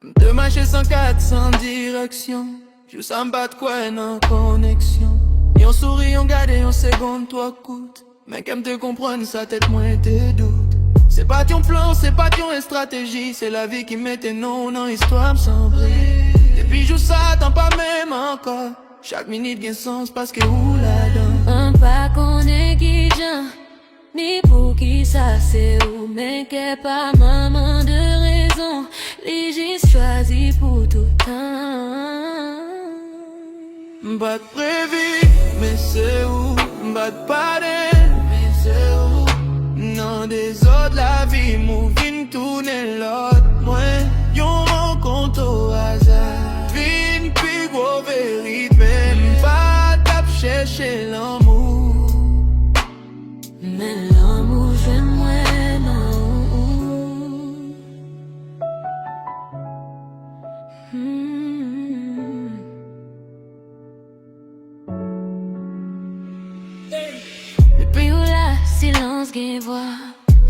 Deux marcher 104 sans direction. Juste en bas de quoi en connexion. Et on sourit, on garde et on seconde, toi coûte. Mais qu'aime te comprendre, sa tête moins tes doutes. C'est pas ton plan, c'est pas ton stratégie. C'est la vie qui met tes noms dans l'histoire, me semble. Depuis joue ça, t'en pas même encore. Chaque minute gagne sens parce que où là-dedans. Un pas qu'on est qui j'en, ni pour qui ça c'est où. Mais qu'est pas maman de raison. Les j'ai choisi pour tout temps. M'bat de prévu, mais c'est où? M'bat de padel, mais c'est où? Non, des autres, la vie m'ouvre tourner l'autre. Moi, y'on rencontre au hasard. Vine, puis gros vérité, même pas tape chercher l'amour. Mais l'amour fait moins non. Et puis où la silence qui voit.